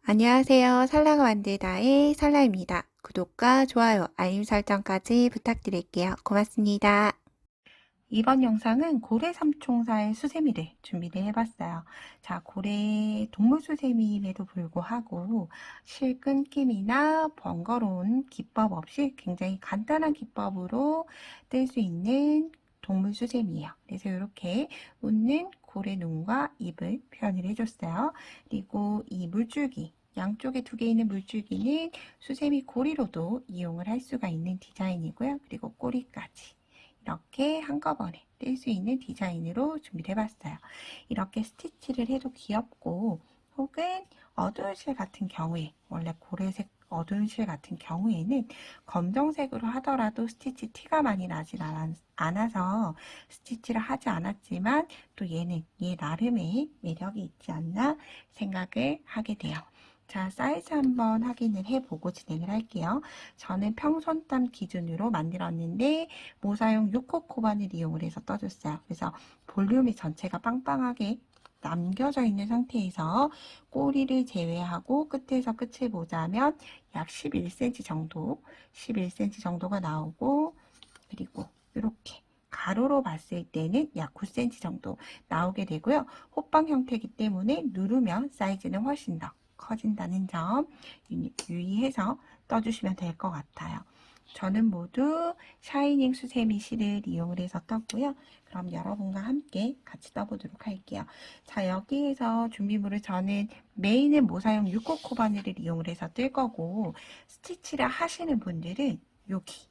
안녕하세요. 살라가 만들다의 살라입니다. 구독과 좋아요, 알림 설정까지 부탁드릴게요. 고맙습니다. 이번 영상은 고래 삼총사의 수세미를 준비를 해봤어요. 자, 고래 동물 수세미임에도 불구하고 실 끊김이나 번거로운 기법 없이 굉장히 간단한 기법으로 뜰 수 있는 동물 수세미예요. 그래서 이렇게 웃는 고래 눈과 입을 표현을 해줬어요. 그리고 이 물줄기, 양쪽에 두 개 있는 물줄기는 수세미 고리로도 이용을 할 수가 있는 디자인이고요. 그리고 꼬리까지 이렇게 한꺼번에 뜰 수 있는 디자인으로 준비를 해봤어요. 이렇게 스티치를 해도 귀엽고, 혹은 어두운 실 같은 경우에, 원래 고래색 어두운 실 같은 경우에는 검정색으로 하더라도 스티치 티가 많이 나진 않아서 스티치를 하지 않았지만, 또 얘는 얘 나름의 매력이 있지 않나 생각을 하게 돼요. 자, 사이즈 한번 확인을 해보고 진행을 할게요. 저는 평손땀 기준으로 만들었는데 모사용 6호 코반을 이용을 해서 떠줬어요. 그래서 볼륨이 전체가 빵빵하게 남겨져 있는 상태에서 꼬리를 제외하고 끝에서 끝을 보자면 약 11cm 정도, 11cm 정도가 나오고, 그리고 이렇게 가로로 봤을 때는 약 9cm 정도 나오게 되고요. 호빵 형태이기 때문에 누르면 사이즈는 훨씬 더 커진다는 점 유의해서 떠주시면 될 것 같아요. 저는 모두 샤이닝 수세미 실을 이용을 해서 떴고요. 그럼 여러분과 함께 같이 떠보도록 할게요. 자, 여기에서 준비물을 저는 메인은 모사용 6호 코바늘을 이용을 해서 뜰 거고, 스티치를 하시는 분들은 여기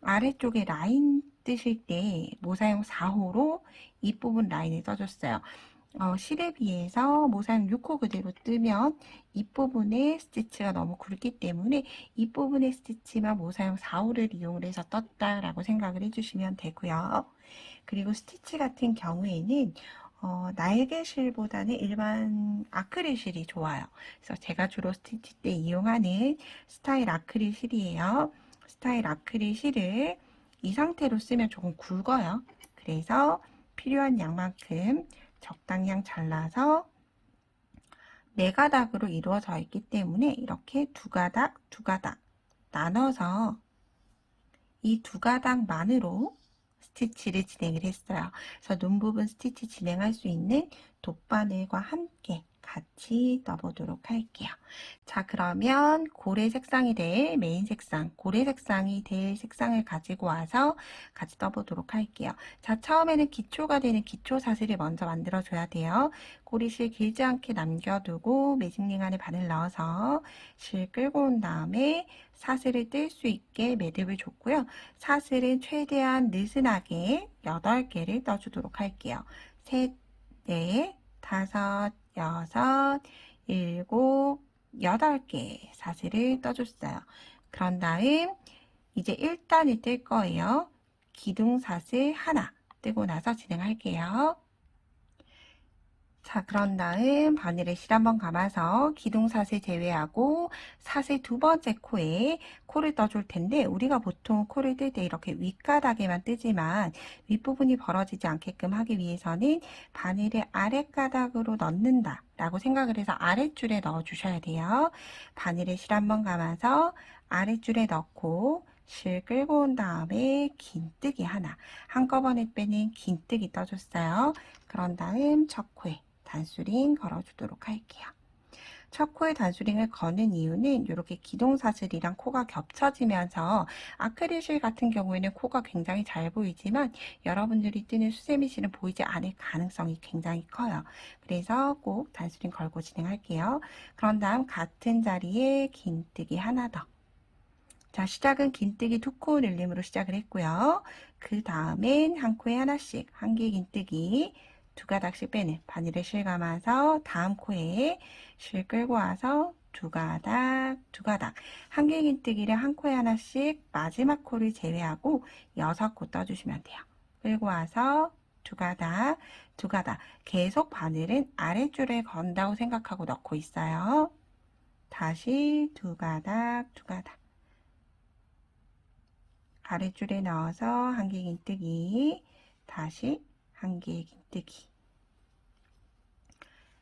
아래쪽에 라인 뜨실 때 모사용 4호로 이 부분 라인을 떠줬어요. 실에 비해서 모사용 6호 그대로 뜨면 이 부분의 스티치가 너무 굵기 때문에 이 부분의 스티치만 모사용 4호를 이용을 해서 떴다라고 생각을 해주시면 되고요. 그리고 스티치 같은 경우에는 날개실보다는 일반 아크릴 실이 좋아요. 그래서 제가 주로 스티치 때 이용하는 스타일 아크릴 실이에요. 스타일 아크릴 실을 이 상태로 쓰면 조금 굵어요. 그래서 필요한 양만큼 적당량 잘라서 4가닥으로 이루어져 있기 때문에 이렇게 두 가닥, 두 가닥 나눠서 이 두 가닥만으로 스티치를 진행을 했어요. 그래서 눈 부분 스티치 진행할 수 있는 돗바늘과 함께 같이 떠보도록 할게요. 자, 그러면 고래 색상이 될 메인 색상, 고래 색상이 될 색상을 가지고 와서 같이 떠보도록 할게요. 자, 처음에는 기초가 되는 기초 사슬을 먼저 만들어줘야 돼요. 꼬리실 길지 않게 남겨두고 매직링 안에 바늘 넣어서 실 끌고 온 다음에 사슬을 뜰 수 있게 매듭을 줬고요. 사슬은 최대한 느슨하게 8개를 떠주도록 할게요. 셋, 넷, 다섯, 여섯, 일곱, 8개 사슬을 떠줬어요. 그런 다음 이제 1단을 뜰 거예요. 기둥사슬 하나 뜨고 나서 진행할게요. 자, 그런 다음 바늘에 실 한번 감아서 기둥사슬 제외하고 사슬 두 번째 코에 코를 떠줄 텐데, 우리가 보통 코를 뜰 때 이렇게 윗가닥에만 뜨지만 윗부분이 벌어지지 않게끔 하기 위해서는 바늘을 아랫가닥으로 넣는다 라고 생각을 해서 아랫줄에 넣어 주셔야 돼요. 바늘에 실 한번 감아서 아랫줄에 넣고 실 끌고 온 다음에 긴뜨기 하나, 한꺼번에 빼는 긴뜨기 떠줬어요. 그런 다음 첫 코에 단수링 걸어주도록 할게요. 첫 코에 단수링을 거는 이유는 이렇게 기둥사슬이랑 코가 겹쳐지면서 아크릴실 같은 경우에는 코가 굉장히 잘 보이지만 여러분들이 뜨는 수세미실은 보이지 않을 가능성이 굉장히 커요. 그래서 꼭 단수링 걸고 진행할게요. 그런 다음 같은 자리에 긴뜨기 하나 더. 자, 시작은 긴뜨기 2코 늘림으로 시작을 했고요. 그 다음엔 한 코에 하나씩 한 개 긴뜨기 2가닥씩 빼는 바늘에 실 감아서 다음 코에 실 끌고 와서 2가닥, 2가닥 한 개 긴뜨기를 한 코에 하나씩 마지막 코를 제외하고 6코 떠주시면 돼요. 끌고 와서 2가닥, 2가닥 계속 바늘은 아랫줄에 건다고 생각하고 넣고 있어요. 다시 2가닥, 2가닥 아랫줄에 넣어서 한 개 긴뜨기, 다시 한 개 긴뜨기.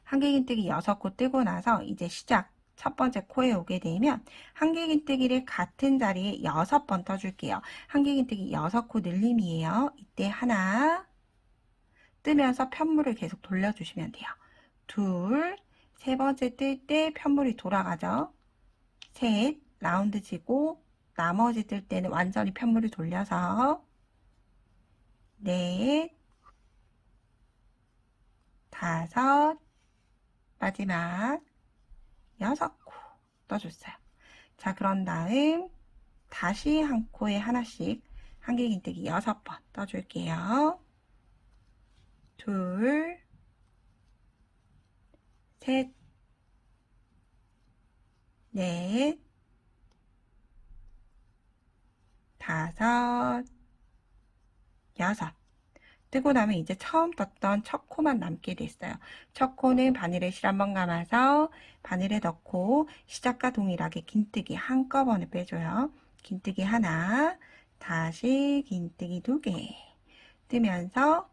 한 개 긴뜨기 6코 뜨고 나서 이제 시작. 첫 번째 코에 오게 되면 한길긴뜨기를 같은 자리에 6번 떠줄게요. 한길긴뜨기 6코 늘림이에요. 이때 하나 뜨면서 편물을 계속 돌려주시면 돼요. 둘, 세 번째 뜰 때 편물이 돌아가죠. 셋, 라운드 지고 나머지 뜰 때는 완전히 편물을 돌려서 넷, 다섯, 마지막 6코 떠줬어요. 자, 그런 다음 다시 한 코에 하나씩 한길긴뜨기 6번 떠줄게요. 둘, 셋, 넷, 다섯, 여섯. 뜨고 나면 이제 처음 떴던 첫 코만 남게 됐어요. 첫 코는 바늘에 실 한번 감아서 바늘에 넣고 시작과 동일하게 긴뜨기 한꺼번에 빼줘요. 긴뜨기 하나, 다시 긴뜨기 2개 뜨면서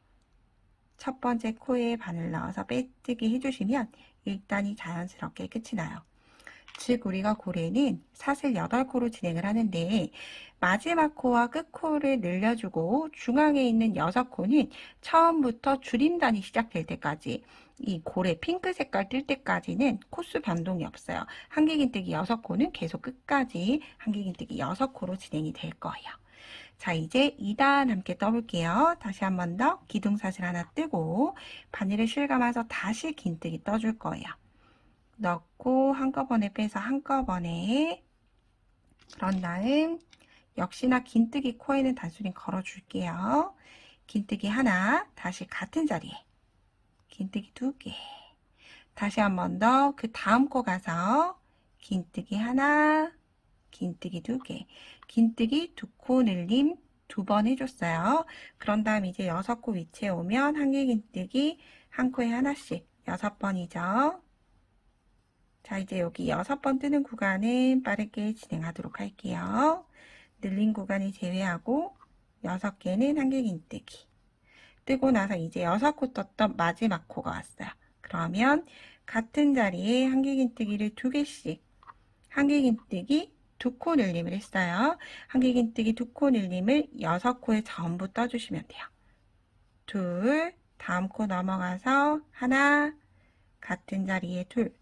첫 번째 코에 바늘 넣어서 빼뜨기 해주시면 1단이 자연스럽게 끝이 나요. 즉 우리가 고래는 사슬 8코로 진행을 하는데 마지막 코와 끝 코를 늘려주고 중앙에 있는 6코는 처음부터 줄임단이 시작될 때까지 이 고래 핑크 색깔 뜰 때까지는 코수 변동이 없어요. 한길긴뜨기 6코는 계속 끝까지 한길긴뜨기 6코로 진행이 될 거예요. 자, 이제 2단 함께 떠볼게요. 다시 한 번 더 기둥사슬 하나 뜨고 바늘에 실 감아서 다시 긴뜨기 떠줄 거예요. 넣고 한꺼번에 빼서 한꺼번에 그런 다음 역시나 긴뜨기 코에는 단수링 걸어줄게요. 긴뜨기 하나, 다시 같은 자리에 긴뜨기 2개 다시 한 번 더 그 다음 코 가서 긴뜨기 하나, 긴뜨기 2개 긴뜨기 2코 늘림 2번 해줬어요. 그런 다음 이제 6코 위치에 오면 한길긴뜨기 한 코에 하나씩 6번이죠. 자, 이제 여기 6번 뜨는 구간은 빠르게 진행하도록 할게요. 늘린 구간이 제외하고 6개는 한길긴뜨기. 뜨고 나서 이제 6코 떴던 마지막 코가 왔어요. 그러면 같은 자리에 한길긴뜨기를 2개씩 한길긴뜨기 2코 늘림을 했어요. 한길긴뜨기 2코 늘림을 6코에 전부 떠주시면 돼요. 둘, 다음 코 넘어가서 하나, 같은 자리에 둘,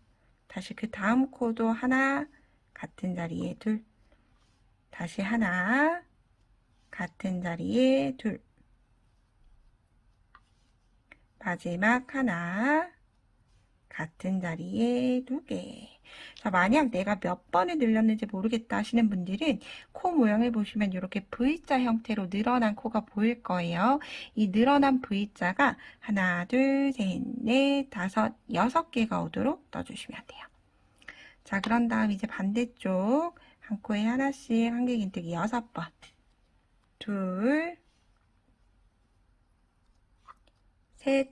다시 그 다음 코도 하나, 같은 자리에 둘, 다시 하나, 같은 자리에 둘, 마지막 하나, 같은 자리에 2개. 자, 만약 내가 몇 번을 늘렸는지 모르겠다 하시는 분들은 코 모양을 보시면 이렇게 V자 형태로 늘어난 코가 보일 거예요. 이 늘어난 V자가 하나, 둘, 셋, 넷, 다섯, 6개가 오도록 떠주시면 돼요. 자, 그런 다음 이제 반대쪽 한 코에 하나씩 한길긴뜨기 6번. 둘, 셋,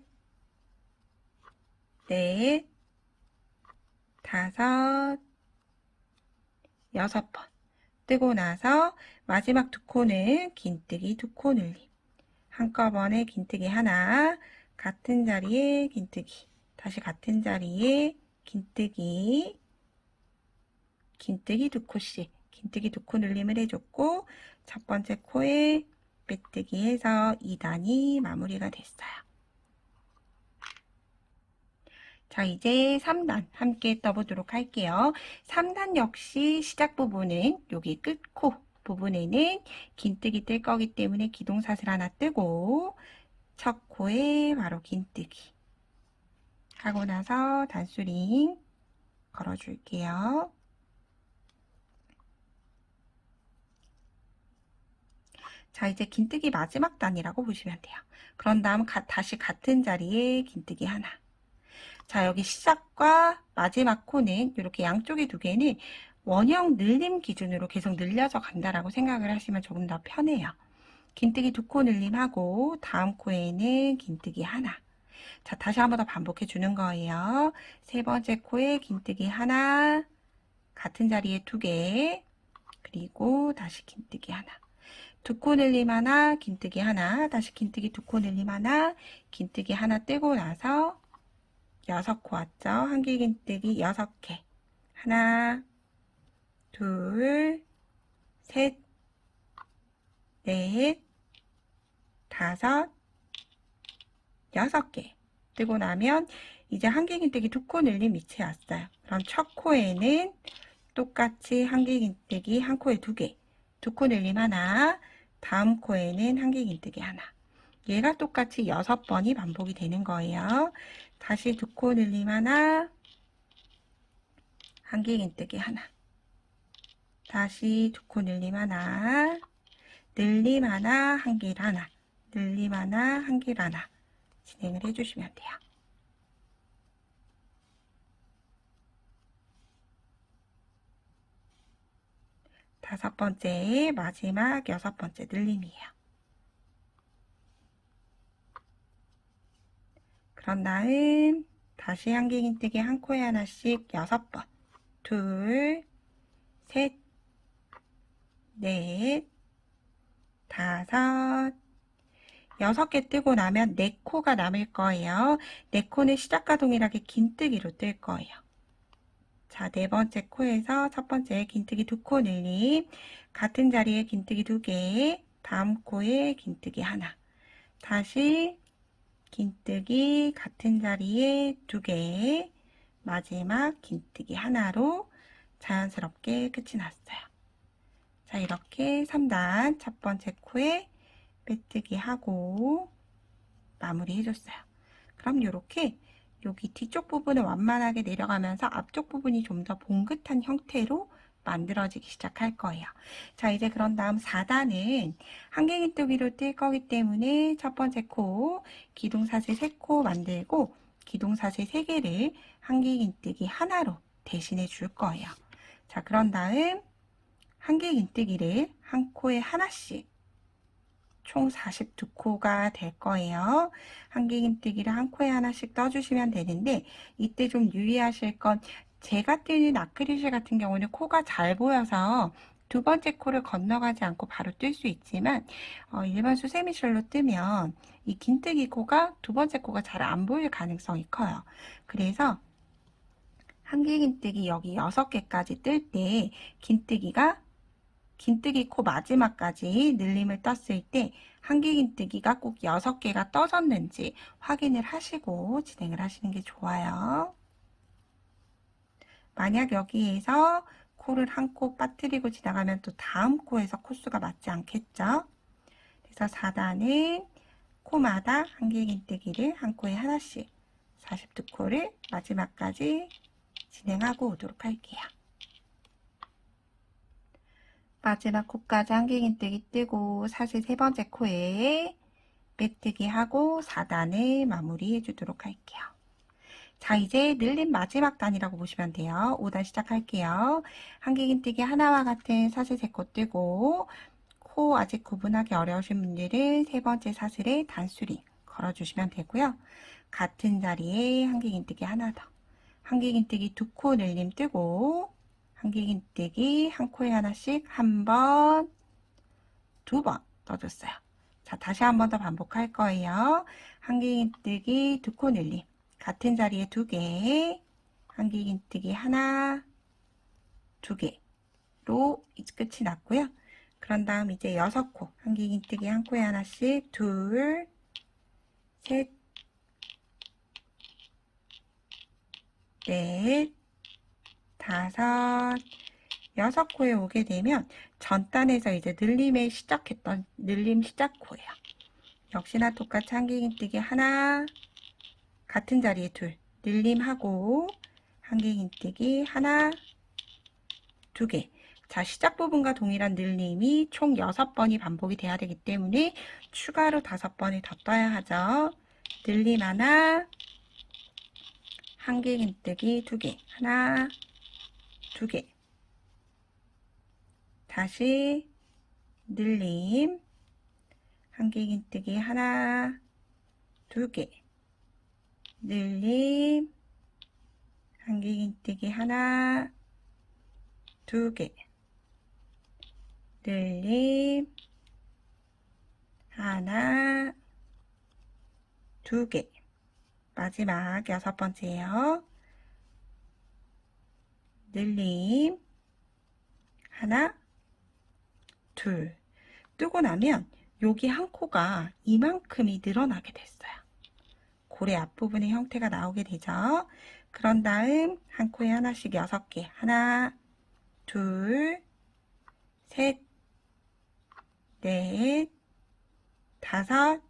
넷, 다섯, 6번. 뜨고 나서 마지막 2코는 긴뜨기 2코 늘림. 한꺼번에 긴뜨기 하나, 같은 자리에 긴뜨기. 다시 같은 자리에 긴뜨기. 긴뜨기 2코씩. 긴뜨기 2코 늘림을 해줬고 첫 번째 코에 빼뜨기 해서 2단이 마무리가 됐어요. 자, 이제 3단 함께 떠보도록 할게요. 3단 역시 시작 부분은 여기 끝코 부분에는 긴뜨기 뜰 거기 때문에 기둥사슬 하나 뜨고 첫 코에 바로 긴뜨기 하고 나서 단수링 걸어줄게요. 자, 이제 긴뜨기 마지막 단이라고 보시면 돼요. 그런 다음 다시 같은 자리에 긴뜨기 하나. 자, 여기 시작과 마지막 코는 이렇게 양쪽에 2개는 원형 늘림 기준으로 계속 늘려져 간다라고 생각을 하시면 조금 더 편해요. 긴뜨기 2코 늘림하고 다음 코에는 긴뜨기 하나. 자, 다시 한 번 더 반복해 주는 거예요. 세 번째 코에 긴뜨기 하나, 같은 자리에 2개, 그리고 다시 긴뜨기 하나. 2코 늘림 하나, 긴뜨기 하나, 다시 긴뜨기 2코 늘림 하나, 긴뜨기 하나 뜨고 나서 6코 왔죠? 한길긴뜨기 6개. 하나, 둘, 셋, 넷, 다섯, 6개 뜨고 나면 이제 한길긴뜨기 2코 늘림 위치에 왔어요. 그럼 첫 코에는 똑같이 한길긴뜨기 한 코에 2개, 2코 늘림 하나, 다음 코에는 한길긴뜨기 하나. 얘가 똑같이 6번이 반복이 되는 거예요. 다시 2코 늘림 하나, 한길긴뜨기 하나. 다시 2코 늘림 하나, 늘림 하나, 한길 하나, 늘림 하나, 한길 하나. 진행을 해주시면 돼요. 다섯 번째, 마지막 6번째 늘림이에요. 그런 다음 다시 한길긴뜨기 한 코에 하나씩 6번. 둘, 셋, 넷, 다섯, 6개 뜨고 나면 4코가 남을 거예요. 4코는 시작과 동일하게 긴뜨기로 뜰 거예요. 자, 4번째 코에서 첫 번째 긴뜨기 2코 늘림, 같은 자리에 긴뜨기 2개, 다음 코에 긴뜨기 하나, 다시 긴뜨기 같은 자리에 2개, 마지막 긴뜨기 하나로 자연스럽게 끝이 났어요. 자, 이렇게 3단 첫 번째 코에 빼뜨기 하고 마무리 해줬어요. 그럼 이렇게 여기 뒤쪽 부분을 완만하게 내려가면서 앞쪽 부분이 좀 더 봉긋한 형태로 만들어지기 시작할 거예요. 자, 이제 그런 다음 4단은 한길긴뜨기로 뜰 거기 때문에 첫 번째 코 기둥사슬 3코 만들고 기둥사슬 3개를 한길긴뜨기 하나로 대신해 줄 거예요. 자, 그런 다음 한길긴뜨기를 한 코에 하나씩 총 42코가 될 거예요. 한길긴뜨기를 한 코에 하나씩 떠주시면 되는데 이때 좀 유의하실 건 제가 뜨는 아크릴실 같은 경우는 코가 잘 보여서 두 번째 코를 건너가지 않고 바로 뜰 수 있지만 일반 수세미실로 뜨면 이 긴뜨기 코가 두 번째 코가 잘 안 보일 가능성이 커요. 그래서 한길긴뜨기 여기 6개까지 뜰 때 긴뜨기 코 마지막까지 늘림을 떴을 때 한길긴뜨기가 꼭 6개가 떠졌는지 확인을 하시고 진행을 하시는 게 좋아요. 만약 여기에서 코를 한 코 빠뜨리고 지나가면 또 다음 코에서 코수가 맞지 않겠죠? 그래서 4단은 코마다 한길긴뜨기를 한 코에 하나씩 42코를 마지막까지 진행하고 오도록 할게요. 마지막 코까지 한길긴뜨기 뜨고 사슬 3번째 코에 빼뜨기 하고 4단을 마무리 해주도록 할게요. 자, 이제 늘림 마지막 단이라고 보시면 돼요. 5단 시작할게요. 한길긴뜨기 하나와 같은 사슬 3코 뜨고 코 아직 구분하기 어려우신 분들은 3번째 사슬에 단수링 걸어주시면 되고요. 같은 자리에 한길긴뜨기 하나 더. 한길긴뜨기 2코 늘림 뜨고 한길긴뜨기 한 코에 하나씩 한 번, 2번 떠줬어요. 자, 다시 한 번 더 반복할 거예요. 한길긴뜨기 2코 늘림 같은 자리에 2개, 한길긴뜨기 하나, 2개로 끝이 났고요. 그런 다음 이제 6코 한길긴뜨기 한 코에 하나씩 둘, 셋, 넷, 다섯, 6코에 오게 되면 전단에서 이제 늘림에 시작했던 늘림 시작코예요. 역시나 똑같이 한길긴뜨기 하나, 같은 자리에 둘, 늘림하고 한길긴뜨기 하나, 2개. 자, 시작 부분과 동일한 늘림이 총 6번이 반복이 돼야 되기 때문에 추가로 5번을 더 떠야 하죠. 늘림 하나, 한길긴뜨기 2개, 하나, 2개. 다시 늘림, 한길긴뜨기 하나, 2개, 늘림, 한길긴뜨기 하나, 2개, 늘림, 하나, 2개. 마지막 6번째예요. 늘림, 하나, 둘. 뜨고 나면 여기 한 코가 이만큼이 늘어나게 됐어요. 고래 앞부분의 형태가 나오게 되죠. 그런 다음 한 코에 하나씩 6개. 하나, 둘, 셋, 넷, 다섯,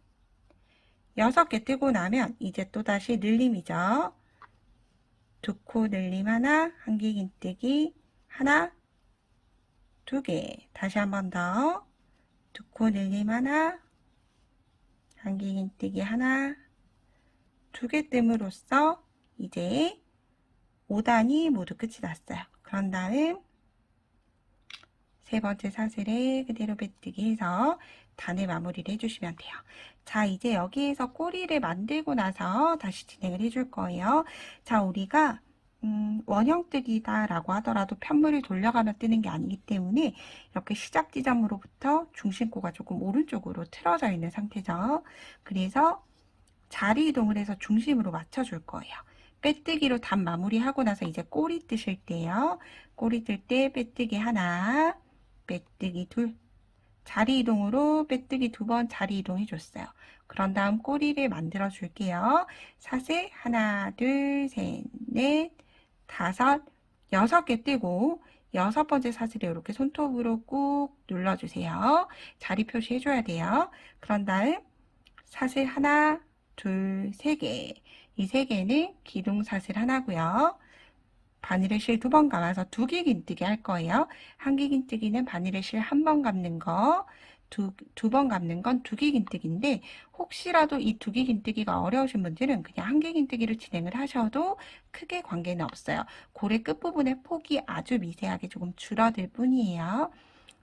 6개 뜨고 나면 이제 또다시 늘림이죠. 두 코 늘림 하나, 한길긴뜨기 하나, 2개. 다시 한 번 더. 두 코 늘림 하나, 한길긴뜨기 하나, 2개 뜸으로써 이제 5단이 모두 끝이 났어요. 그런 다음 세 번째 사슬에 그대로 빼뜨기 해서 단을 마무리를 해주시면 돼요. 자, 이제 여기에서 꼬리를 만들고 나서 다시 진행을 해줄 거예요. 자, 우리가 원형뜨기다 라고 하더라도 편물을 돌려가며 뜨는 게 아니기 때문에 이렇게 시작 지점으로부터 중심코가 조금 오른쪽으로 틀어져 있는 상태죠. 그래서 자리 이동을 해서 중심으로 맞춰줄 거예요. 빼뜨기로 단 마무리하고 나서 이제 꼬리 뜨실 때요. 꼬리 뜰 때 빼뜨기 하나, 빼뜨기 둘, 자리 이동으로 빼뜨기 2번 자리 이동해 줬어요. 그런 다음 꼬리를 만들어 줄게요. 사슬 하나, 둘, 셋, 넷, 다섯, 6개 뜨고 6번째 사슬에 이렇게 손톱으로 꾹 눌러주세요. 자리 표시 해줘야 돼요. 그런 다음 사슬 하나, 둘, 3개. 이 3개는 기둥사슬 하나고요. 바늘에 실 2번 감아서 2개 긴뜨기 할 거예요. 한 개 긴뜨기는 바늘에 실 1번 감는 거, 두 번 감는 건 2개 긴뜨기인데 혹시라도 이 2개 긴뜨기가 어려우신 분들은 그냥 한 개 긴뜨기를 진행을 하셔도 크게 관계는 없어요. 고래 끝부분의 폭이 아주 미세하게 조금 줄어들 뿐이에요.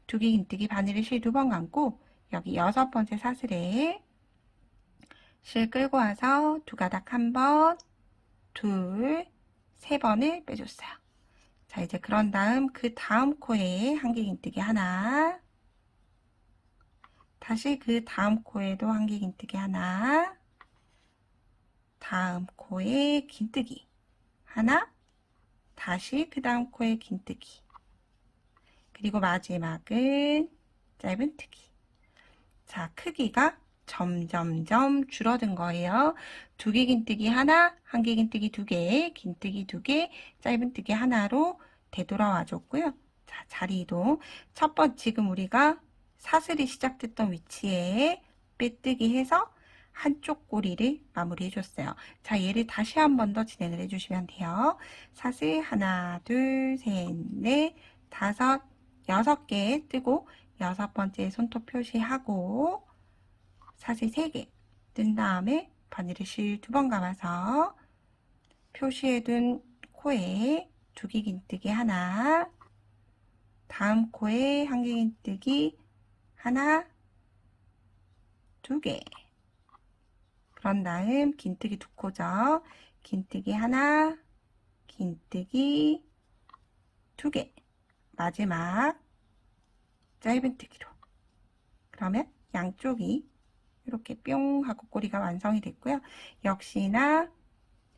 2개 긴뜨기 바늘에 실 2번 감고 여기 6번째 사슬에 실 끌고 와서 2가닥 1번, 둘, 3번을 빼줬어요. 자, 이제 그런 다음 그 다음 코에 한길긴뜨기 하나, 다시 그 다음 코에도 한길긴뜨기 하나, 다음 코에 긴뜨기 하나, 다시 그 다음 코에 긴뜨기, 그리고 마지막은 짧은뜨기. 자, 크기가 점점점 줄어든 거예요. 2개 긴뜨기 하나, 한 개 긴뜨기 2개, 긴뜨기 2개, 짧은뜨기 하나로 되돌아와 줬고요. 자, 자리 이동. 첫 번, 지금 우리가 사슬이 시작됐던 위치에 빼뜨기 해서 한쪽 꼬리를 마무리해 줬어요. 자, 얘를 다시 한 번 더 진행을 해주시면 돼요. 사슬 하나, 둘, 셋, 넷, 다섯, 6개 뜨고 6번째 손톱 표시하고 사슬 3개 뜬 다음에 바늘에 실 2번 감아서 표시해둔 코에 2개 긴뜨기 하나, 다음 코에 한 개 긴뜨기 하나, 2개. 그런 다음 긴뜨기 2코죠. 긴뜨기 하나, 긴뜨기 2개. 마지막 짧은뜨기로. 그러면 양쪽이 이렇게 뿅 하고 꼬리가 완성이 됐고요. 역시나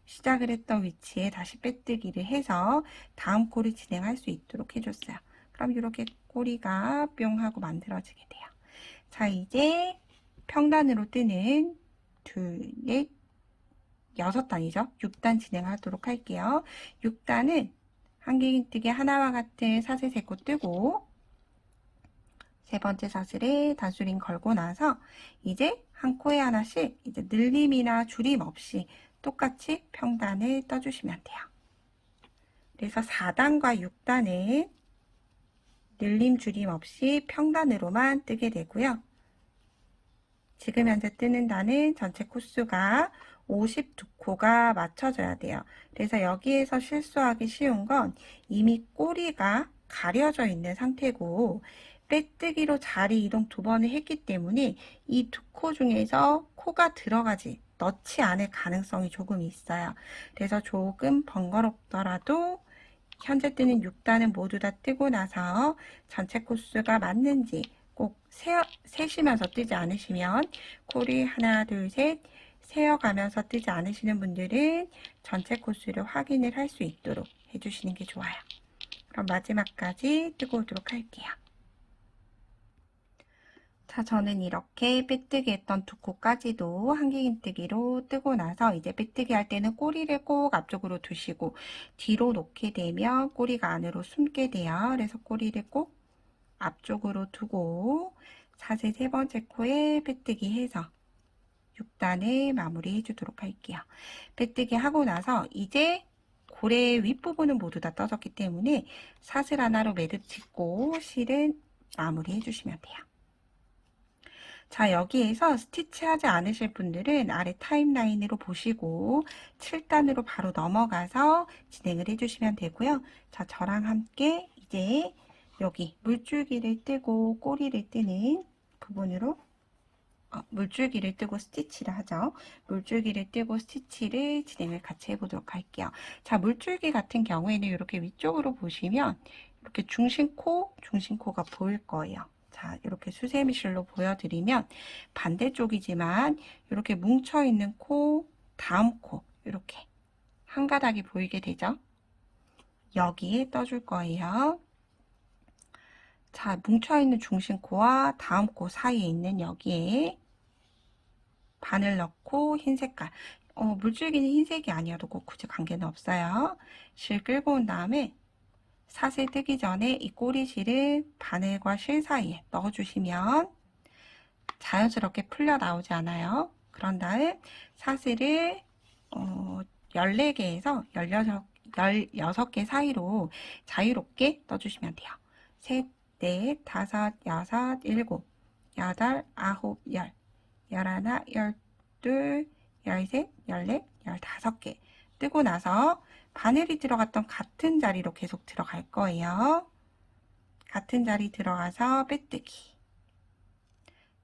시작을 했던 위치에 다시 빼뜨기를 해서 다음 코를 진행할 수 있도록 해줬어요. 그럼 이렇게 꼬리가 뿅 하고 만들어지게 돼요. 자, 이제 평단으로 뜨는 둘, 넷, 6단이죠. 6단 진행하도록 할게요. 6단은 한길긴뜨기 하나와 같은 사슬 3코 뜨고 세 번째 사슬에 단수링 걸고 나서 이제 한 코에 하나씩 이제 늘림이나 줄임 없이 똑같이 평단을 떠주시면 돼요. 그래서 4단과 6단은 늘림 줄임 없이 평단으로만 뜨게 되고요. 지금 현재 뜨는 단은 전체 코수가 52코가 맞춰져야 돼요. 그래서 여기에서 실수하기 쉬운 건 이미 꼬리가 가려져 있는 상태고 빼뜨기로 자리 이동 2번을 했기 때문에 이 2코 중에서 코가 넣지 않을 가능성이 조금 있어요. 그래서 조금 번거롭더라도 현재 뜨는 6단은 모두 다 뜨고 나서 전체 코수가 맞는지 꼭 세시면서 뜨지 않으시면 코를 하나, 둘, 셋 세어가면서 뜨지 않으시는 분들은 전체 코수를 확인을 할 수 있도록 해주시는 게 좋아요. 그럼 마지막까지 뜨고 오도록 할게요. 자, 저는 이렇게 빼뜨기 했던 두 코까지도 한길긴뜨기로 뜨고 나서 이제 빼뜨기 할 때는 꼬리를 꼭 앞쪽으로 두시고 뒤로 놓게 되면 꼬리가 안으로 숨게 돼요. 그래서 꼬리를 꼭 앞쪽으로 두고 사슬 세 번째 코에 빼뜨기 해서 6단을 마무리 해주도록 할게요. 빼뜨기 하고 나서 이제 고래 윗부분은 모두 다 떠졌기 때문에 사슬 하나로 매듭 짓고 실은 마무리 해주시면 돼요. 자, 여기에서 스티치 하지 않으실 분들은 아래 타임라인으로 보시고 7단으로 바로 넘어가서 진행을 해주시면 되고요. 자, 저랑 함께 이제 여기 물줄기를 뜨고 꼬리를 뜨는 부분으로 물줄기를 뜨고 스티치를 하죠. 물줄기를 뜨고 스티치를 진행을 같이 해보도록 할게요. 자, 물줄기 같은 경우에는 이렇게 위쪽으로 보시면 이렇게 중심코가 보일 거예요. 자, 이렇게 수세미실로 보여드리면 반대쪽이지만 이렇게 뭉쳐있는 코, 다음 코 이렇게 한 가닥이 보이게 되죠. 여기에 떠줄 거예요. 자, 뭉쳐있는 중심코와 다음 코 사이에 있는 여기에 바늘 넣고 흰 색깔, 물줄기는 흰색이 아니어도 꼭 굳이 관계는 없어요. 실 끌고 온 다음에 사슬 뜨기 전에 이 꼬리실을 바늘과 실 사이에 넣어주시면 자연스럽게 풀려 나오지 않아요. 그런 다음 사슬을 14개에서 16개 사이로 자유롭게 떠주시면 돼요. 셋, 넷, 다섯, 여섯, 일곱, 여덟, 아홉, 열, 열하나, 열둘, 열셋, 열넷, 15개 뜨고 나서 바늘이 들어갔던 같은 자리로 계속 들어갈 거예요. 같은 자리 들어가서 빼뜨기.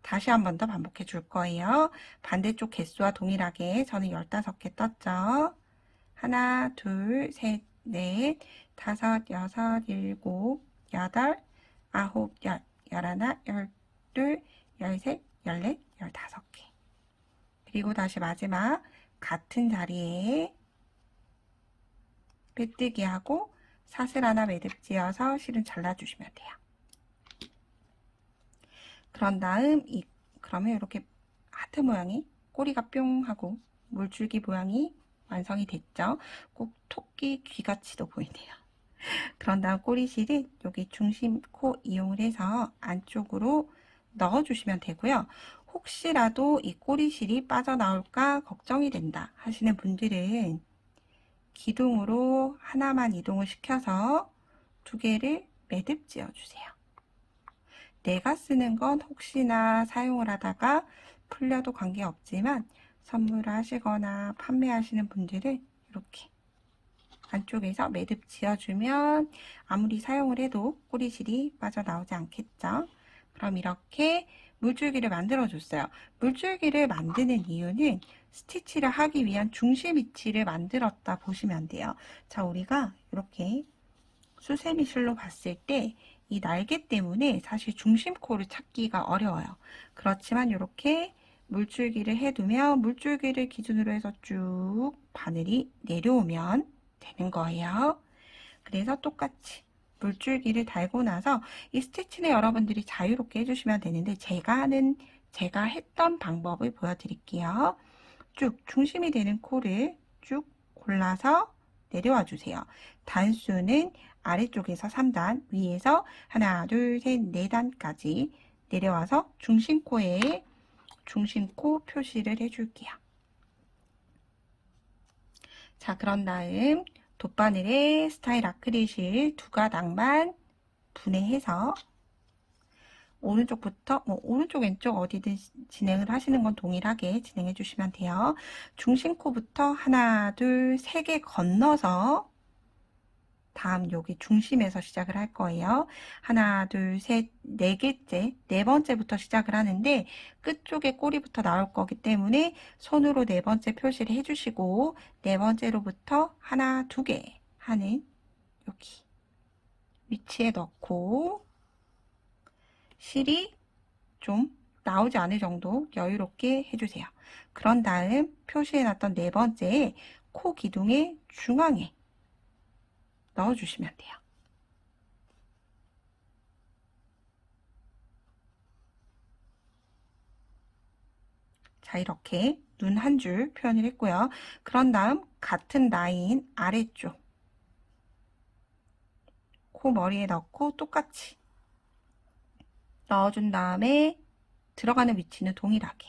다시 한 번 더 반복해 줄 거예요. 반대쪽 개수와 동일하게 저는 15개 떴죠. 하나, 둘, 셋, 넷, 다섯, 여섯, 일곱, 여덟, 아홉, 열, 열하나, 열둘, 열셋, 열넷, 15개. 그리고 다시 마지막 같은 자리에 빼뜨기 하고 사슬 하나 매듭 지어서 실은 잘라주시면 돼요. 그런 다음 그러면 이렇게 하트 모양이 꼬리가 뿅 하고 물줄기 모양이 완성이 됐죠. 꼭 토끼 귀같이도 보이네요. 그런 다음 꼬리실은 여기 중심 코 이용을 해서 안쪽으로 넣어주시면 되고요. 혹시라도 이 꼬리실이 빠져나올까 걱정이 된다 하시는 분들은 기둥으로 하나만 이동을 시켜서 두 개를 매듭 지어주세요. 내가 쓰는 건 혹시나 사용을 하다가 풀려도 관계없지만 선물을 하시거나 판매하시는 분들은 이렇게 안쪽에서 매듭 지어주면 아무리 사용을 해도 꼬리실이 빠져나오지 않겠죠. 그럼 이렇게 물줄기를 만들어 줬어요. 물줄기를 만드는 이유는 스티치를 하기 위한 중심 위치를 만들었다 보시면 돼요. 자, 우리가 이렇게 수세미실로 봤을 때 이 날개 때문에 사실 중심코를 찾기가 어려워요. 그렇지만 이렇게 물줄기를 해두면 물줄기를 기준으로 해서 쭉 바늘이 내려오면 되는 거예요. 그래서 똑같이 물줄기를 달고 나서 이 스티치는 여러분들이 자유롭게 해주시면 되는데 제가 했던 방법을 보여드릴게요. 쭉 중심이 되는 코를 쭉 골라서 내려와 주세요. 단수는 아래쪽에서 3단, 위에서 하나, 둘, 셋, 4단까지 내려와서 중심코에 중심코 표시를 해줄게요. 자, 그런 다음 돗바늘에 스타일 아크릴실 2가닥만 분해해서 오른쪽부터 오른쪽 왼쪽 어디든 진행을 하시는 건 동일하게 진행해 주시면 돼요. 중심코부터 하나, 둘, 3개 건너서 다음 여기 중심에서 시작을 할 거예요. 하나, 둘, 셋, 4개째, 4번째부터 시작을 하는데 끝쪽에 꼬리부터 나올 거기 때문에 손으로 4번째 표시를 해주시고 4번째로부터 하나, 2개 하는 여기 위치에 넣고 실이 좀 나오지 않을 정도 여유롭게 해주세요. 그런 다음 표시해놨던 4번째 코 기둥의 중앙에 넣어주시면 돼요. 자, 이렇게 눈 한 줄 표현을 했고요. 그런 다음 같은 라인 아래쪽 코 머리에 넣고 똑같이 넣어준 다음에 들어가는 위치는 동일하게.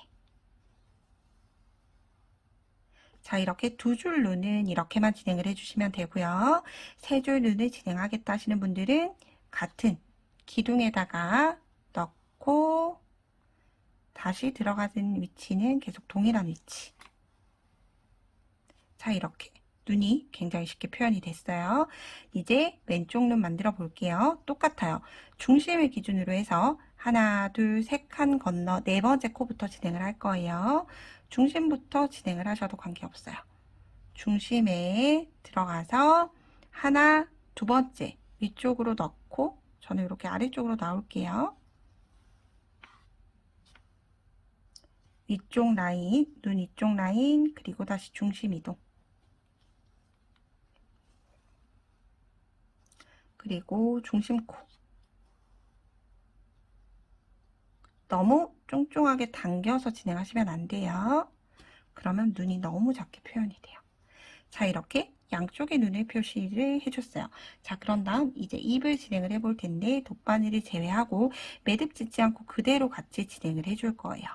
자, 이렇게 두 줄 눈은 이렇게만 진행을 해주시면 되고요. 세 줄 눈을 진행하겠다 하시는 분들은 같은 기둥에다가 넣고 다시 들어가는 위치는 계속 동일한 위치. 자, 이렇게 눈이 굉장히 쉽게 표현이 됐어요. 이제 왼쪽 눈 만들어 볼게요. 똑같아요. 중심을 기준으로 해서 하나, 둘, 세 칸 건너 네 번째 코부터 진행을 할 거예요. 중심부터 진행을 하셔도 관계없어요. 중심에 들어가서 하나, 두 번째 위쪽으로 넣고 저는 이렇게 아래쪽으로 나올게요. 위쪽 라인, 눈 위쪽 라인, 그리고 다시 중심 이동. 그리고 중심코. 너무 쫑쫑하게 당겨서 진행하시면 안 돼요. 그러면 눈이 너무 작게 표현이 돼요. 자, 이렇게 양쪽의 눈을 표시를 해줬어요. 자, 그런 다음 이제 입을 진행을 해볼 텐데 돗바늘을 제외하고 매듭 짓지 않고 그대로 같이 진행을 해줄 거예요.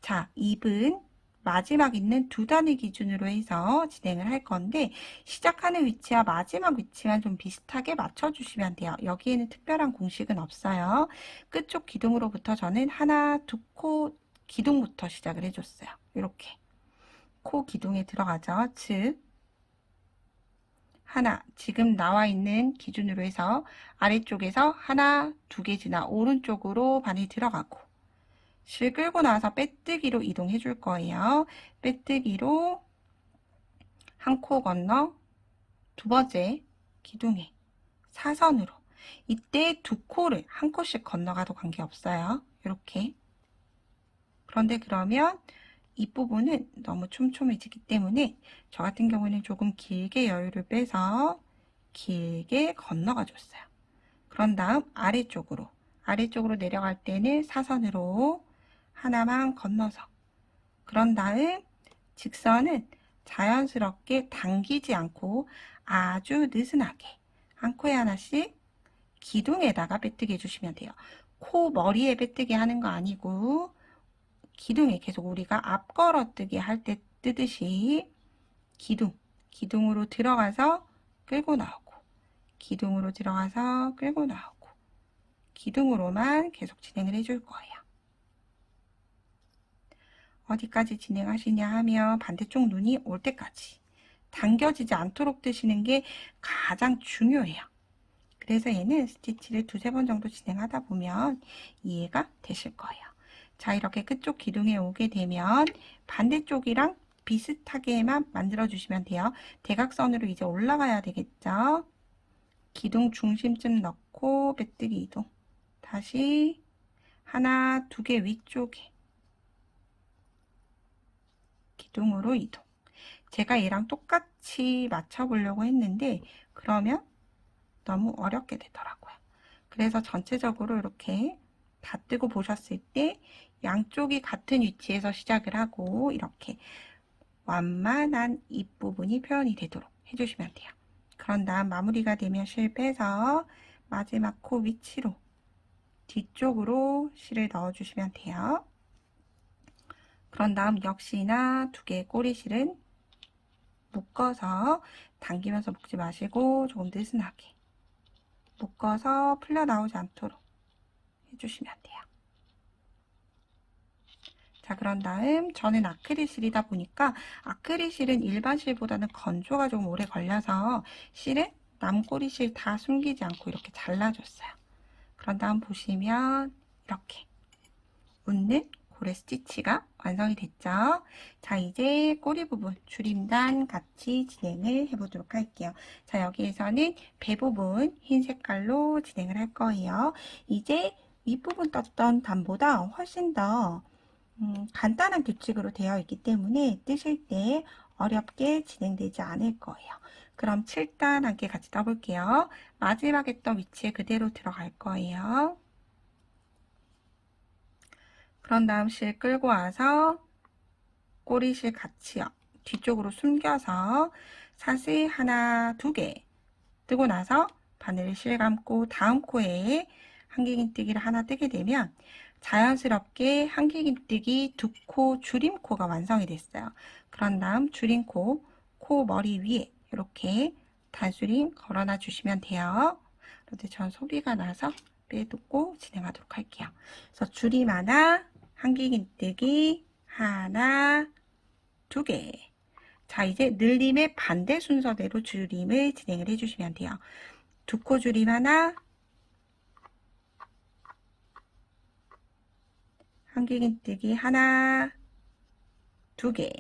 자, 입은 마지막 있는 두 단을 기준으로 해서 진행을 할 건데 시작하는 위치와 마지막 위치만 좀 비슷하게 맞춰주시면 돼요. 여기에는 특별한 공식은 없어요. 끝쪽 기둥으로부터 저는 하나, 두 코 기둥부터 시작을 해줬어요. 이렇게 코 기둥에 들어가죠. 즉 하나, 지금 나와 있는 기준으로 해서 아래쪽에서 하나, 두 개 지나 오른쪽으로 바늘 들어가고 실 끌고 나와서 빼뜨기로 이동해 줄 거예요. 빼뜨기로 한 코 건너 두 번째 기둥에 사선으로 이때 두 코를 한 코씩 건너가도 관계없어요. 이렇게. 그런데 그러면 이 부분은 너무 촘촘해지기 때문에 저 같은 경우는 조금 길게 여유를 빼서 길게 건너가 줬어요. 그런 다음 아래쪽으로 내려갈 때는 사선으로 하나만 건너서 그런 다음 직선은 자연스럽게 당기지 않고 아주 느슨하게 한 코에 하나씩 기둥에다가 빼뜨기 해주시면 돼요. 코 머리에 빼뜨기 하는 거 아니고 기둥에 계속 우리가 앞걸어뜨기 할 때 뜨듯이 기둥으로 들어가서 끌고 나오고 기둥으로 들어가서 끌고 나오고 기둥으로만 계속 진행을 해줄 거예요. 어디까지 진행하시냐 하면 반대쪽 눈이 올 때까지 당겨지지 않도록 뜨시는 게 가장 중요해요. 그래서 얘는 스티치를 두세 번 정도 진행하다 보면 이해가 되실 거예요. 자, 이렇게 끝쪽 기둥에 오게 되면 반대쪽이랑 비슷하게만 만들어 주시면 돼요. 대각선으로 이제 올라가야 되겠죠. 기둥 중심쯤 넣고 빼뜨기 이동. 다시 하나, 두 개 위쪽에 기둥으로 이동. 제가 얘랑 똑같이 맞춰보려고 했는데 그러면 너무 어렵게 되더라고요. 그래서 전체적으로 이렇게 다 뜨고 보셨을 때 양쪽이 같은 위치에서 시작을 하고 이렇게 완만한 입부분이 표현이 되도록 해주시면 돼요. 그런 다음 마무리가 되면 실 빼서 마지막 코 위치로 뒤쪽으로 실을 넣어주시면 돼요. 그런 다음 역시나 두 개의 꼬리실은 묶어서 당기면서 묶지 마시고 조금 느슨하게 묶어서 풀려 나오지 않도록 해주시면 돼요. 자, 그런 다음 저는 아크릴 실이다 보니까 아크릴 실은 일반 실보다는 건조가 좀 오래 걸려서 실은 남꼬리 실 다 숨기지 않고 이렇게 잘라줬어요. 그런 다음 보시면 이렇게 웃는 고래 스티치가 완성이 됐죠. 자, 이제 꼬리 부분 줄임단 같이 진행을 해보도록 할게요. 자, 여기에서는 배 부분 흰 색깔로 진행을 할 거예요. 이제 윗부분 떴던 단보다 훨씬 더 간단한 규칙으로 되어 있기 때문에 뜨실 때 어렵게 진행되지 않을 거예요. 그럼 7단 함께 같이 떠볼게요. 마지막에 떴 위치에 그대로 들어갈 거예요. 그런 다음 실 끌고 와서 꼬리실 같이요. 뒤쪽으로 숨겨서 사슬 하나, 두 개 뜨고 나서 바늘을 실감고 다음 코에 한길긴뜨기를 하나 뜨게 되면 자연스럽게 한길긴뜨기 두 코 줄임코가 완성이 됐어요. 그런 다음 줄임코, 코 머리 위에 이렇게 단수림 걸어놔 주시면 돼요. 그런데 전 소리가 나서 빼두고 진행하도록 할게요. 그래서 줄임 하나, 한길긴뜨기 하나, 두 개. 자, 이제 늘림의 반대 순서대로 줄임을 진행을 해주시면 돼요. 두 코 줄임 하나, 한길긴뜨기 하나, 두 개.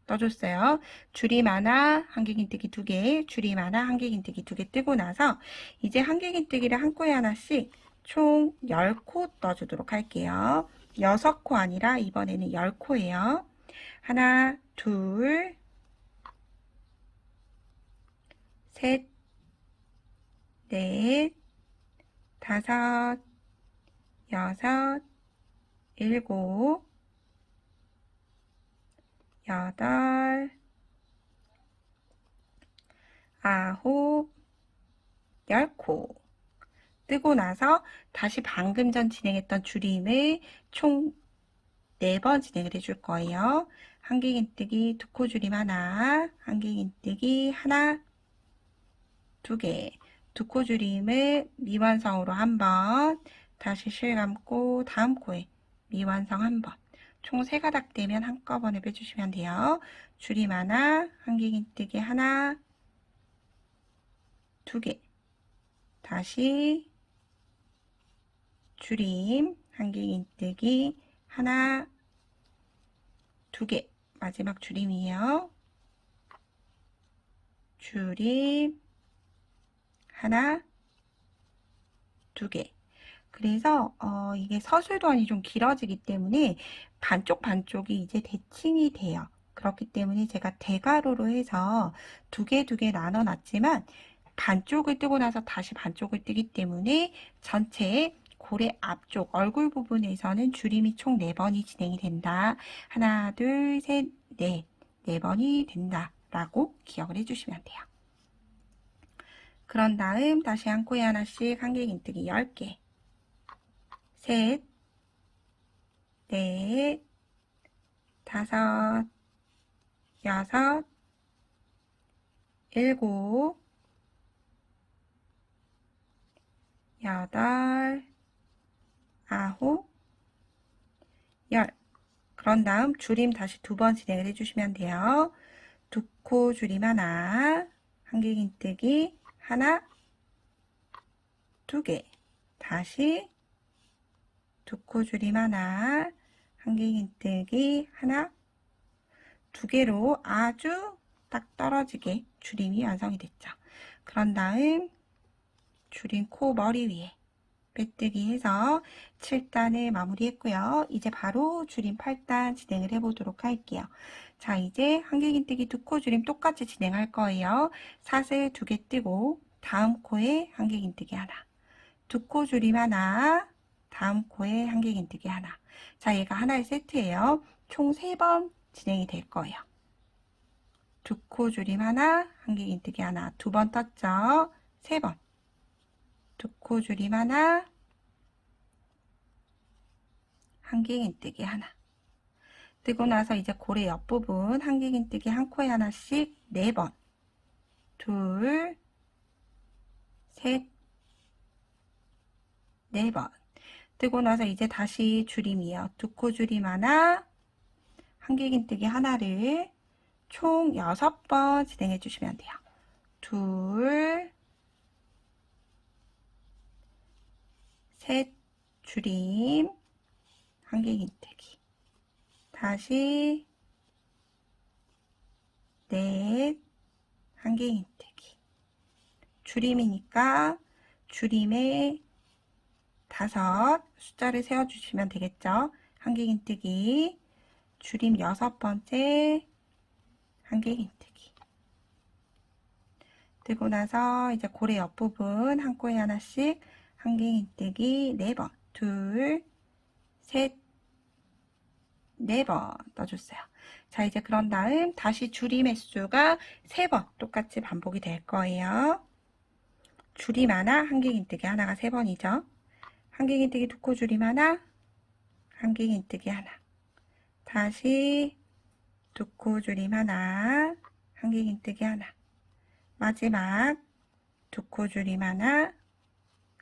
떠줬어요. 줄임 하나, 한길긴뜨기 두 개, 줄임 하나, 한길긴뜨기 두 개 뜨고 나서 이제 한길긴뜨기를 한 코에 하나씩 총 10코 떠주도록 할게요. 6코 아니라 이번에는 10코예요. 하나, 둘, 셋, 넷, 다섯, 여섯, 일곱, 여덟, 아홉, 10코 뜨고 나서 다시 방금 전 진행했던 줄임을 총 4번 진행을 해줄 거예요. 한길긴뜨기 두 코 줄임 하나, 한길긴뜨기 하나, 두 개, 두 코 줄임을 미완성으로 한 번, 다시 실감고 다음 코에 미완성 한 번, 총 3가닥 되면 한꺼번에 빼주시면 돼요. 줄임 하나, 한길긴뜨기 하나, 두 개, 다시 줄임, 한길긴뜨기 하나, 두 개, 마지막 줄임이에요. 줄임 하나, 두 개. 그래서 이게 서술도안이 좀 길어지기 때문에 반쪽 반쪽이 이제 대칭이 돼요. 그렇기 때문에 제가 대괄호로 해서 두 개 나눠 놨지만 반쪽을 뜨고 나서 다시 반쪽을 뜨기 때문에 전체 고래 앞쪽 얼굴 부분에서는 줄임이 총 4번이 진행이 된다. 하나, 둘, 셋, 넷. 4번이 된다. 라고 기억을 해주시면 돼요. 그런 다음 다시 한 코에 하나씩 한길긴뜨기 10개. 셋, 넷, 다섯, 여섯, 일곱, 여덟, 아홉, 열. 그런 다음 줄임 다시 2번 진행을 해주시면 돼요. 두 코 줄임 하나, 한길긴뜨기 하나, 두 개. 다시 두 코 줄임 하나, 한길긴뜨기 하나, 두 개로 아주 딱 떨어지게 줄임이 완성이 됐죠. 그런 다음 줄임 코 머리 위에 빼뜨기 해서 7단을 마무리했고요. 이제 바로 줄임 8단 진행을 해보도록 할게요. 자, 이제 한길긴뜨기 두 코 줄임 똑같이 진행할 거예요. 사슬 2개 뜨고 다음 코에 한길긴뜨기 하나, 두 코 줄임 하나, 다음 코에 한길긴뜨기 하나. 자, 얘가 하나의 세트예요. 총 3번 진행이 될 거예요. 두 코 줄임 하나, 한길긴뜨기 하나, 2번 떴죠? 3번. 두 코 줄임 하나, 한길긴뜨기 하나. 뜨고 나서 이제 고래 옆부분 한길긴뜨기 한 코에 하나씩 4번. 둘, 셋, 4번. 뜨고 나서 이제 다시 줄임이에요. 두 코 줄임 하나, 한길긴뜨기 하나를 총 6번 진행해 주시면 돼요. 둘, 셋, 줄임, 한길긴뜨기. 다시 넷, 한길긴뜨기. 줄임이니까 줄임에 5 숫자를 세워주시면 되겠죠. 한길긴뜨기, 줄임 6번째, 한길긴뜨기. 뜨고 나서 이제 고래 옆부분 한 코에 하나씩 한길긴뜨기 4번, 둘, 셋, 4번 떠줬어요. 자, 이제 그런 다음 다시 줄임 횟수가 3번 똑같이 반복이 될 거예요. 줄임 하나, 한길긴뜨기 하나가 3번이죠. 한길긴뜨기 2코 줄임 하나, 한길긴뜨기 하나. 다시 2코 줄임 하나, 한길긴뜨기 하나. 마지막 2코 줄임 하나,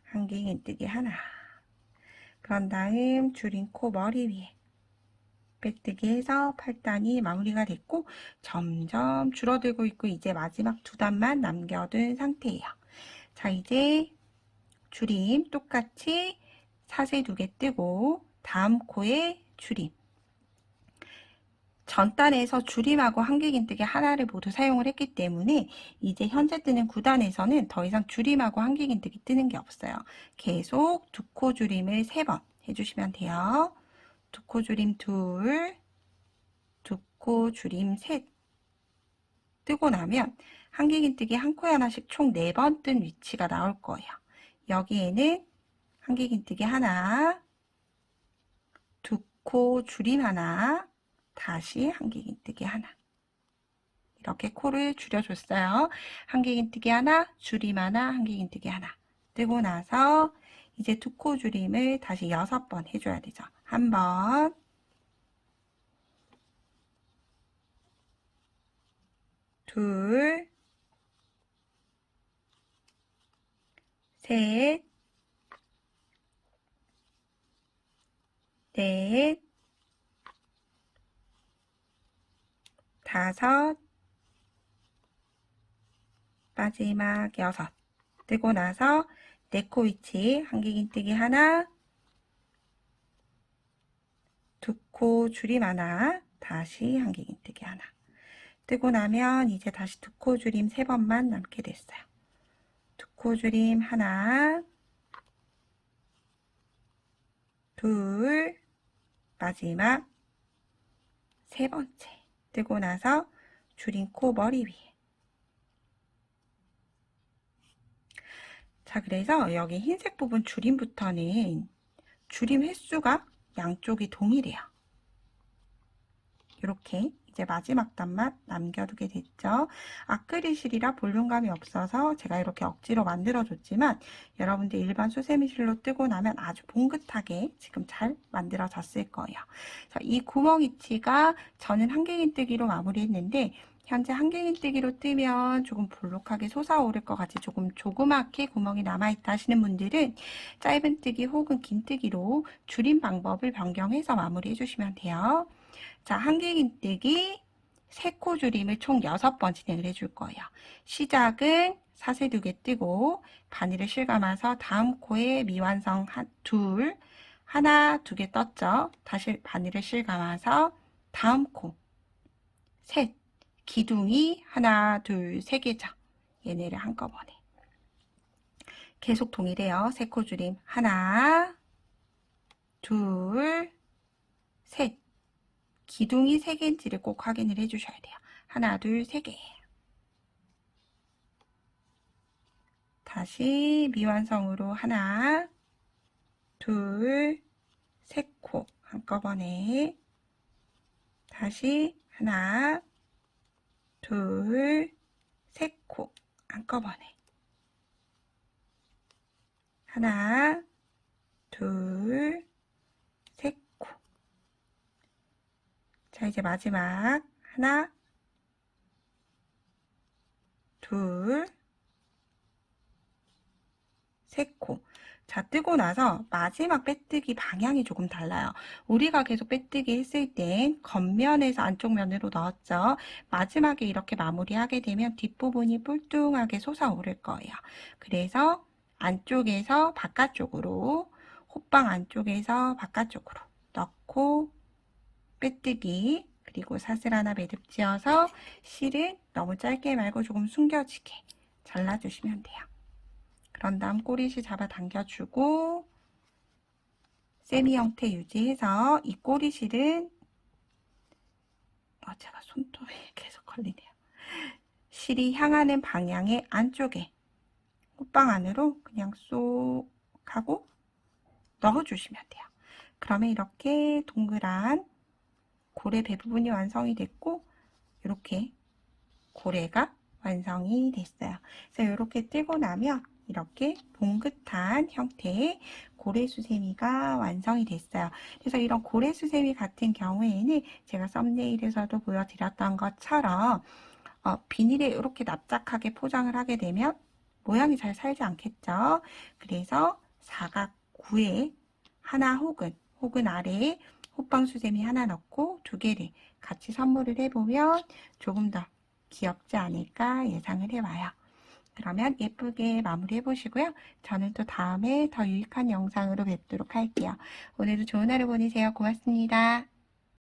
한길긴뜨기 하나. 그런 다음 줄임 코 머리 위에 빼뜨기해서 8단이 마무리가 됐고 점점 줄어들고 있고 이제 마지막 2단만 남겨둔 상태예요. 자, 이제 줄임 똑같이 사슬 2개 뜨고 다음 코에 줄임. 전 단에서 줄임하고 한길긴뜨기 하나를 모두 사용을 했기 때문에 이제 현재 뜨는 9단에서는 더 이상 줄임하고 한길긴뜨기 뜨는 게 없어요. 계속 2코 줄임을 3번 해주시면 돼요. 2코 줄임 2, 2코 줄임 3 뜨고 나면 한길긴뜨기 한 코에 하나씩 총 4번 뜬 위치가 나올 거예요. 여기에는 한길긴뜨기 하나, 2코 줄임 하나, 다시 한길긴뜨기 하나. 이렇게 코를 줄여줬어요. 한길긴뜨기 하나, 줄임 하나, 한길긴뜨기 하나. 뜨고 나서 이제 2코 줄임을 다시 6번 해줘야 되죠. 1번, 둘, 셋, 넷, 다섯, 마지막 6. 뜨고 나서 4코 위치 한길긴뜨기 하나, 2코 줄임 하나, 다시 한길긴뜨기 하나. 뜨고 나면 이제 다시 2코 줄임 3번만 남게 됐어요. 2코 줄임 하나, 둘, 마지막 3번째. 뜨고 나서 줄임 코 머리 위에. 자, 그래서 여기 흰색 부분 줄임부터는 줄임 횟수가 양쪽이 동일해요. 이렇게 이제 마지막 단만 남겨두게 됐죠. 아크릴실이라 볼륨감이 없어서 제가 이렇게 억지로 만들어줬지만 여러분들 일반 수세미실로 뜨고 나면 아주 봉긋하게 지금 잘 만들어졌을 거예요. 자, 이 구멍 위치가 저는 한길긴뜨기로 마무리했는데 현재 한길긴뜨기로 뜨면 조금 볼록하게 솟아오를 것 같이 조금 조그맣게 구멍이 남아있다 하시는 분들은 짧은뜨기 혹은 긴뜨기로 줄임 방법을 변경해서 마무리해 주시면 돼요. 자, 한길긴뜨기 3코 줄임을 총 6번 진행을 해줄 거예요. 시작은 사슬 2개 뜨고 바늘을 실감아서 다음 코에 미완성 둘, 하나, 2개 떴죠. 다시 바늘을 실감아서 다음 코, 셋, 기둥이 하나, 둘, 3개죠. 얘네를 한꺼번에. 계속 동일해요. 3코 줄임 하나, 둘, 셋. 기둥이 3개인지를 꼭 확인을 해주셔야 돼요. 하나, 둘, 3개. 다시 미완성으로 하나, 둘, 3코 한꺼번에. 다시 하나, 둘, 3코 한꺼번에. 하나, 둘, 3코. 자, 이제 마지막 하나, 둘, 3코. 자, 뜨고 나서 마지막 빼뜨기 방향이 조금 달라요. 우리가 계속 빼뜨기 했을 땐 겉면에서 안쪽 면으로 넣었죠. 마지막에 이렇게 마무리하게 되면 뒷부분이 뿔뚱하게 솟아오를 거예요. 그래서 안쪽에서 바깥쪽으로, 호빵 안쪽에서 바깥쪽으로 넣고 빼뜨기, 그리고 사슬 하나 매듭 지어서 실은 너무 짧게 말고 조금 숨겨지게 잘라주시면 돼요. 그런 다음 꼬리실 잡아당겨주고 세미 형태 유지해서 이 꼬리실은 제가 손톱이 계속 걸리네요. 실이 향하는 방향의 안쪽에 호빵 안으로 그냥 쏙 하고 넣어주시면 돼요. 그러면 이렇게 동그란 고래 배 부분이 완성이 됐고 이렇게 고래가 완성이 됐어요. 그래서 이렇게 뜨고 나면 이렇게 봉긋한 형태의 고래수세미가 완성이 됐어요. 그래서 이런 고래수세미 같은 경우에는 제가 썸네일에서도 보여드렸던 것처럼 비닐에 이렇게 납작하게 포장을 하게 되면 모양이 잘 살지 않겠죠. 그래서 사각구에 하나 혹은 아래에 호빵수세미 하나 넣고 두 개를 같이 선물을 해보면 조금 더 귀엽지 않을까 예상을 해봐요. 그러면 예쁘게 마무리 해보시고요. 저는 또 다음에 더 유익한 영상으로 뵙도록 할게요. 오늘도 좋은 하루 보내세요. 고맙습니다.